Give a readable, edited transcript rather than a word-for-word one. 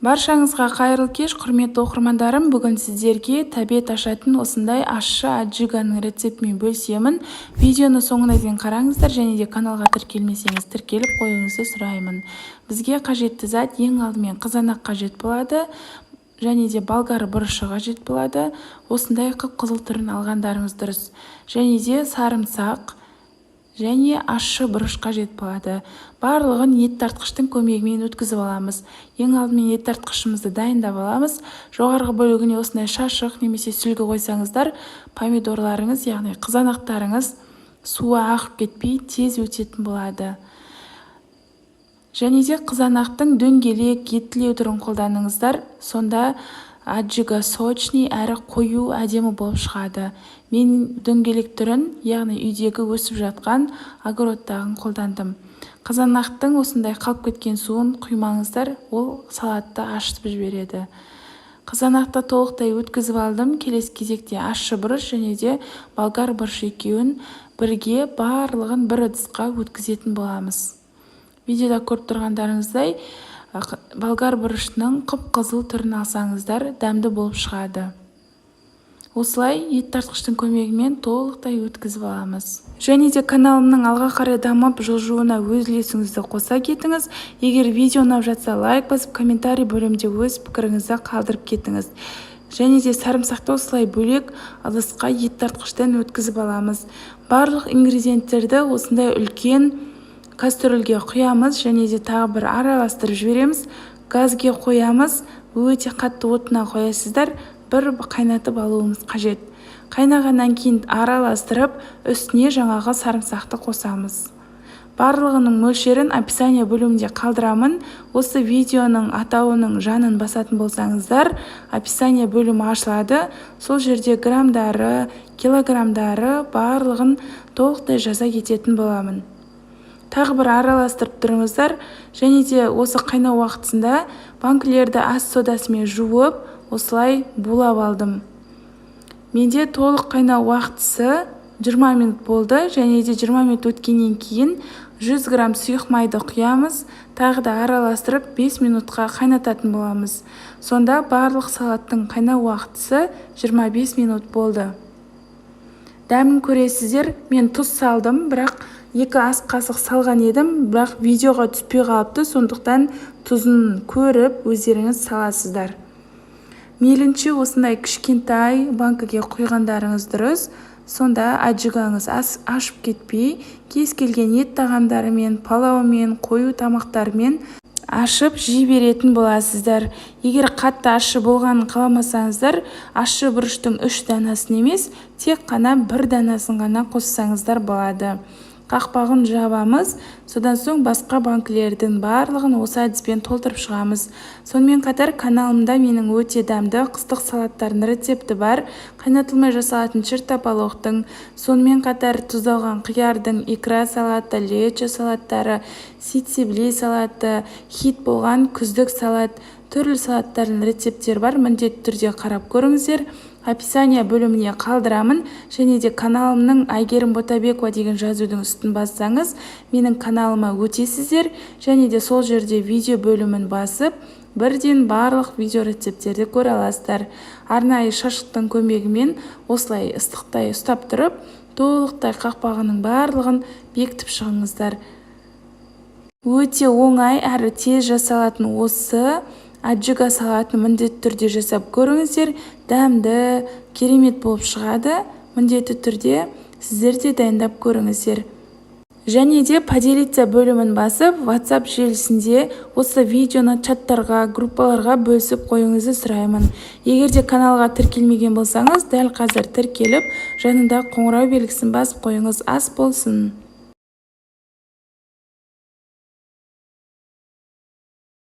Баршаңызға қайырлы кеш, құрметті оқырмандарым. Бүгін сіздерге тәбет ашатын осындай ащы аджиганың рецептімен бөлісемін. Видеоны соңына дейін қараңыздар және де каналға тіркелмесеңіз тіркеліп қоюыңызды сұраймын. Бізге қажетті зат ең алдымен қызанақ қажет болады және де болгар бұрышы қажет болады. Осындай қып-қызыл түрін алғандарыңыз дұрыс. Және де сарымсақ және ащы бұрыш қажет болады. Барлығын ет тартқыштың көмегімен өткізіп аламыз. Ең алдымен ет тартқышымызды дайындап аламыз. Жоғарғы бөлігіне осындай шашық немесе сүлгі қойсаңыздар, помидорларыңыз, яғни қызанақтарыңыз суы ағып кетпей тез өтетін болады. Және де қызанақтың дөңгелек, еттілеу түрін қолданыңыздар. Сонда аджига сочный әрі қою әдемі болып шығады. Мен дөңгелек түрін, яғни үйдегі өсіп жатқан огородтағын қолдандым. Қызанақтың осындай қалып кеткен суын құймаңыздар, ол салатты ашытып жібереді. Қызанақты толықтай өткізіп алдым. Келесі кезекте ащы бұрыш және де болгар бұрыш екеуін бірге барлығын бір ыдысқа өткізетін боламыз. Видеода көріп тұрғандарыңыздай, болгар бұрышының қып-қызыл түрін алсаңыздар, дәмді болып шығады. Осылай ет тартқыштың көмегімен толықтай өткізіп аламыз. Және де каналымның алға қарай дамып жылжуына өз үлесіңізді қоса кетіңіз. Егер видео ұнап жатса, лайк басып, комментарий бөлімде өз пікіріңізді қалдырып кетіңіз. Және де сарымсақты осылай бөлек ыдысқа ет тартқыштан өткізіп аламыз. Барлық ингредиенттерді осындай үлкен кастрөлге құямыз және де тағы бір араластырып жібереміз. Газге қоямыз. Өте қатты отына қоясыздар. Бір қайнатып алуымыз қажет. Қайнағаннан кейін араластырып, үстіне жаңағы сарымсақты қосамыз. Барлығының мөлшерін описание бөлімінде қалдырамын. Осы видеоның атауының жанын басатын болсаңыздар, описание бөлімі ашылады. Сол жерде грамдары, килограмдары барлығын толықтай жаза кететін боламын. Тағы бір араластырып тұрыңыздар. Және де осы қайнау уақытысында банкілерді ас содасымен жуып, осылай булап алдым. Менде толық қайнау уақытысы 20 минут болды. Және де 20 минут өткеннен кейін 100 грамм сұйық майды құямыз. Тағы да араластырып 5 минутқа қайнататын боламыз. Сонда барлық салаттың қайнау уақытысы 25 минут болды. Дәмін көресіздер. Мен тұз салдым, бірақ 2 ас қасық салған едім, бірақ видеоға түспей қалыпты, сондықтан тұзын көріп өздеріңіз саласыздар. Мейлінше осындай кішкентай банкіге құйғандарыңыз дұрыс. Сонда аджигаңыз ашып кетпей, кез келген ет тағамдарымен, палаумен, қою тамақтарымен ашып жей беретін боласыздар. Егер қатты ащы болғанын қаламасаңыздар, ащы бұрыштың 3 данасын емес, тек қана 1 данасын ғана қоссаңыздар болады. Қақпағын жабамыз. Содан соң басқа банкілердің барлығын осы әдіспен толтырып шығамыз. Сонымен қатар каналымда менің өте дәмді қыстық салаттардың рецепті бар. Қайнатылмай жасалатын чертополохтың, сонымен қатар тұздалған қиярдың икра салаты, лечо салаттары, сицилий салаты, хит болған күздік салат, түрлі салаттардың рецептері бар. Міндетті түрде қарап көріңіздер. Описание бөліміне қалдырамын. Және де каналымның Айгерім Ботабекова деген жазудың үстін бассаңыз, менің каналыма өтесіздер. Және де сол жерде видео бөлімін басып, бірден барлық видео рецепттерді көре аласыздар. Арнайы шашықтың көмегімен осылай ыстықтай ұстап тұрып, толықтай қақпағының барлығын бекітіп шығыңыздар. Өте оңай әрі тез жасалатын осы аджига салатын міндетті түрде жасап көріңіздер. Дәмді, керемет болып шығады. Міндетті түрде сіздер де дайындап көріңіздер. Және де поделиться бөлімін басып, WhatsApp желісінде осы видеоны чаттарға, группаларға бөлісіп қойыңызды сұраймын. Егер де каналға тіркелмеген болсаңыз, дәл қазір тіркеліп, жанында қоңырау белгісін басып қойыңыз. Ас болсын!